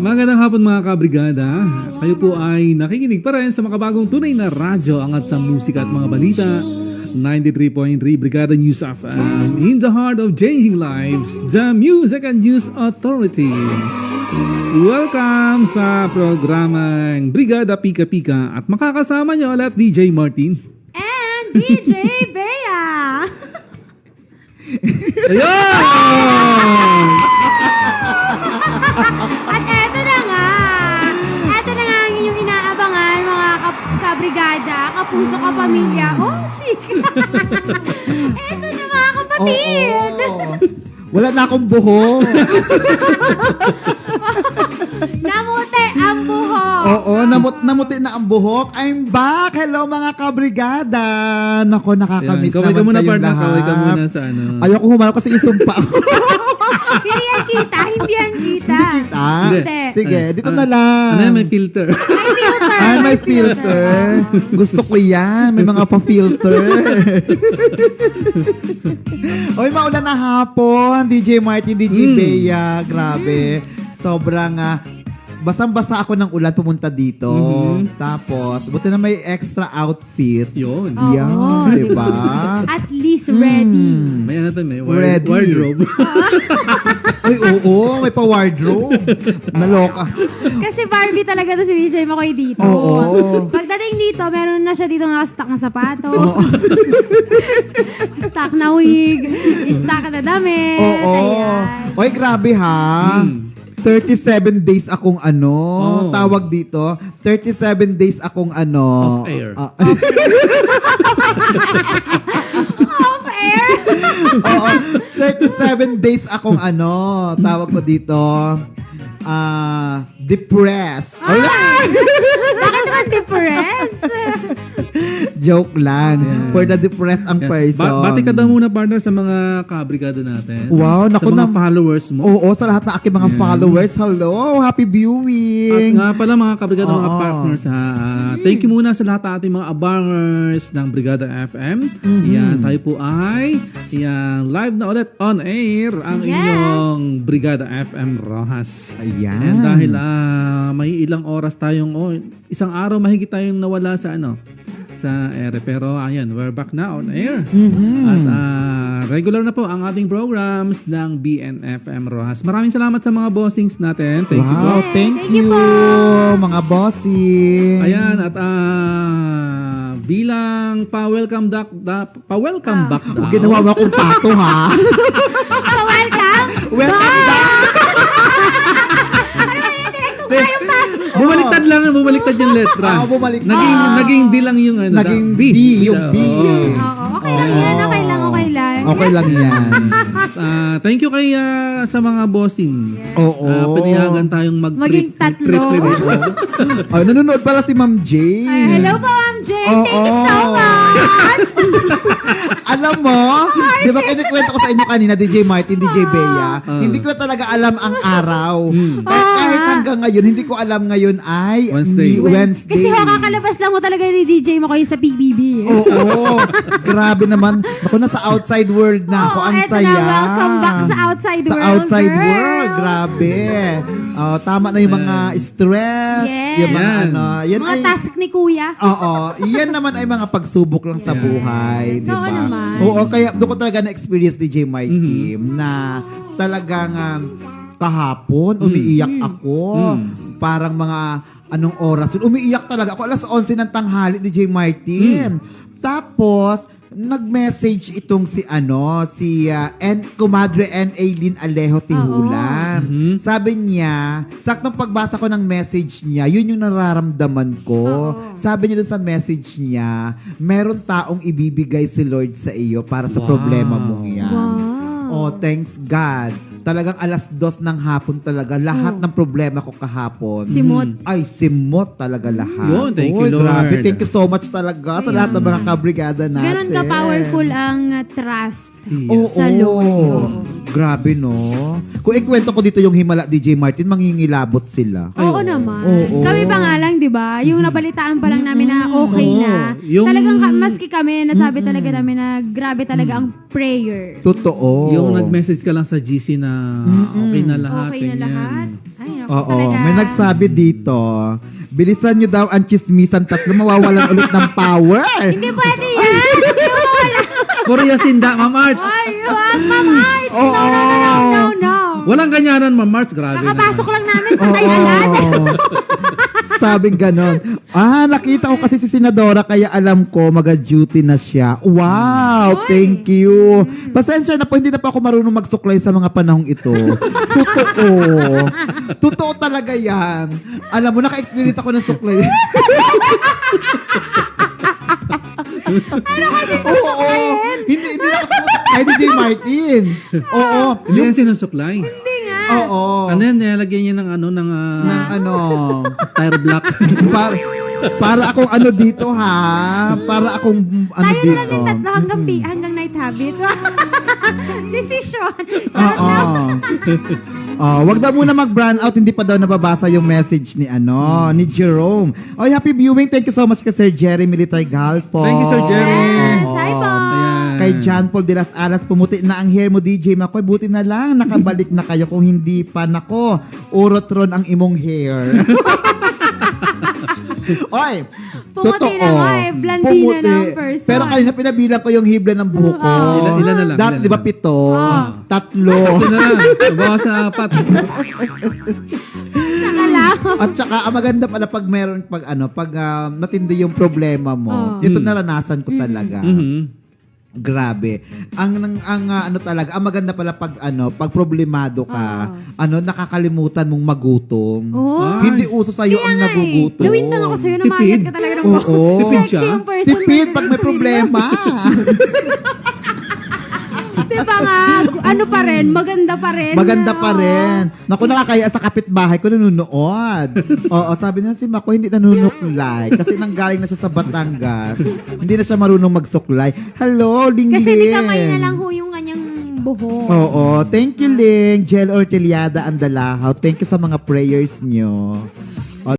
Magandang hapon mga kabrigada. Kayo po ay nakikinig pa rin sa makabagong tunay na radyo angat sa musika at mga balita. 93.3 Brigada News FM. In the heart of changing lives, the Music and News Authority. Welcome sa programang Brigada Pika Pika at makakasama niyo ulit DJ Martin. And DJ Bea. Ayun! At eto na nga ang inyong inaabangan mga kabrigada, kapuso, kapamilya. Oh, chick! Eto na mga kapatid! Oo. Wala na akong buhok. Namuti ang buhok. Oo, namuti na ang buhok. I'm back! Hello mga kabrigada! Nako, nakakamiss Kaway ka naman muna, kayong partner. lahat. Kaway ka muna sa ano. Ayoko humarap kasi isumpa ako. Hindi yan kita. Hindi kita. Hindi. Sige, dito na lang. Ano yan, may filter? May filter. May filter. Gusto ko yan. May mga pa-filter. Oy, maulan na hapon. DJ Martin, DJ Bea. Grabe. Sobrang basang-basa ako ng ulan pumunta dito. Tapos, buti na may extra outfit. Yun. Oo. Yan, diba? At least ready. May ano to, may Ready. wardrobe. Ay, oo, may pa-wardrobe. Naloka. Kasi Barbie talaga to si DJ Makoy dito. Oo. Pagdating dito, meron na siya dito naka-stock na sapatos. Stock na wig. Stock na damit. Oo. Ayan. Oy, grabe ha. 37 days akong tawag dito. 37 days akong Off air. Off air. Oo, 37 days akong tawag ko dito. Depressed. Bakit naman depressed? Joke lang. Ayan. For the depressed ang person. Bati ka daw muna, partner, sa mga kabrigado natin. Wow, sa naku mga na- followers mo. Oo, sa lahat ng aking mga followers. Hello, happy At viewing. nga pala mga kabrigada, mga Oo. partners ha. Thank you muna sa lahat ng ating mga abangers ng Brigada FM. Yan, tayo po ay live na ulit on air ang Yes. inyong Brigada FM Rojas. Ayan. And dahil may ilang oras tayong, isang araw mahigit tayong nawala sa sa ere. Pero ayan, we're back na on air. At regular na po ang ating programs ng BNFM Rojas. Maraming salamat sa mga bossings natin. Thank you po. Wow, thank Thank you you, po. mga bossing. Ayan, at bilang pa-welcome back daw. Huwag ginawa mo akong pato, ha? So, welcome. Welcome back. Ano ba yung tinagtugma yung pa? Bumaliktad yung letra. Bumaliktad. Naging D lang yung Naging B. D, yung B. Oo, okay lang yan. Okay lang. Okay lang yan. Thank you kay sa mga bossing. Oo. Pinayagan tayong Maging tatlo. Ay, nanonood pala si Ma'am J. Ay, hello po, Ma'am Jane. Thank you so Oo. much. Alam mo, di ba kinikwento ko sa inyo kanina, DJ Martin, DJ Bea, hindi ko talaga alam ang araw. Kahit hanggang ngayon, hindi ko alam ngayon ay Wednesday. Kasi kakalabas lang mo talaga ni DJ mo kayo sa PBB. Oo. Grabe naman. Ako na sa outside world na ako. Ang eto saya. na, welcome back sa outside Sa world, outside girl. world. Grabe. Tama na yung mga stress. Yes. Yung mga Yan. Yan Mga ay, task ni Kuya. Oo. Yan naman ay mga pagsubok lang sa buhay. So, Diba? naman. Oo. Kaya doon ko talaga na-experience DJ Martin na talagang kahapon umiiyak ako. Parang mga anong oras yun. Umiiyak talaga ako. Alas 11 ng tanghali, DJ Martin. Tapos, nag-message itong si Kumadre N. Aileen Alejo Tihulan. Sabi niya, saktong pagbasa ko ng message niya, yun yung nararamdaman ko. Sabi niya dun sa message niya, meron taong ibibigay si Lord sa iyo para sa problema mong yan. Oh, thanks God. Talagang alas 2 ng hapon talaga. Lahat ng problema ko kahapon. Simot. Ay, simot talaga lahat. Yun, thank you, Lord. Grabe. Thank you so much talaga sa lahat ng mga kabrigada natin. Ganon ka-powerful ang trust Oo. sa Lord. Grabe, no? Kung ikwento ko dito yung Himala DJ Martin, mangingilabot sila. Oo naman. Oo. Kami pa nga lang, di ba? Yung nabalitaan pa lang namin na okay na. Yung- Talagang maski kami, nasabi talaga namin na grabe talaga ang prayer. Totoo. Yung nag-message ka lang sa GC na okay na lahat. Okay na ganyan. lahat. Ay, Ay, ako Oo, talaga. may nagsabi dito, bilisan nyo daw ang chismisan, tatlo mawawalan ulit ng power. Hindi pwede yan. Hindi mo wala. Puro yasinda, Ma'am Arts. Ay, wag, Ma'am Arts. Oo. No. Walang ganyanan, Ma'am Arts. Grabe Kakapasok naman. lang namin, patay agad. Sabing ganon. Nakita ko kasi si Senadora kaya alam ko maga-duty na siya. Wow, Uy. thank you. Pasensya na po, hindi na pa ako marunong magsuklay sa mga panahong ito. Totoo. Totoo talaga yan. Alam mo, naka-experience ako ng suklay. Oo. Hindi na ako. Ay, DJ Martin. Oo. Hindi yan sinusuklay. Hindi nga. Oo. Ano yan, nilagyan niya ng Ng ano. tire block. Para akong ano dito ha. Para akong ano Tayo na lang dito. yung tatlo hanggang night habit. Decision. Oo. Wag daw muna mag-brand out, hindi pa daw nababasa yung message ni ni Jerome. Oy, happy viewing. Thank you so much kay Sir Jerry Military Galpo. Thank you, Sir Jerry. Yes, hi po. Ayan. Kay John Paul de las Alas, pumuti na ang hair mo, DJ Makoy. Buti na lang, nakabalik na kayo. Kung hindi pa, nako, urot ron ang imong hair. Oy, Pumuti totoo. na nga eh, blandina na ang person. Pero kanina pinabilang ko yung hibla ng buhok ko. Ilan na lang, Dati, ilan di ba, na lang. 7? 3. Ito na lang. Bawas sa 4. Saka lang. At saka, ang maganda pala pag meron, pag matindi yung problema mo. Ito naranasan ko talaga. Mhm. Grabe. Ang ano talaga, ang maganda pala pag pag problemado ka, nakakalimutan mong magutom. Oo. Ay. Hindi uso sa iyo Kaya ang nga nagugutom. Gawin lang ako sa'yo, Tipid. namayat ka talaga ng Oo. Tipid Sexy siya. yung person. Tipid pag may problema. Diba nga, ano pa rin, maganda pa rin. Maganda pa rin. Naku, nakakaya sa kapitbahay ko nanunood. Oo, sabi niya si Mako hindi nanunuklay kasi nanggaling na siya sa Batangas. Hindi na siya marunong magsuklay. Hello, Ling Kasi Ling. di kamay na lang ho yung kanyang buhok. Oo, thank you, Ling. Jel Orteliada Andalahaw. Thank you sa mga prayers nyo.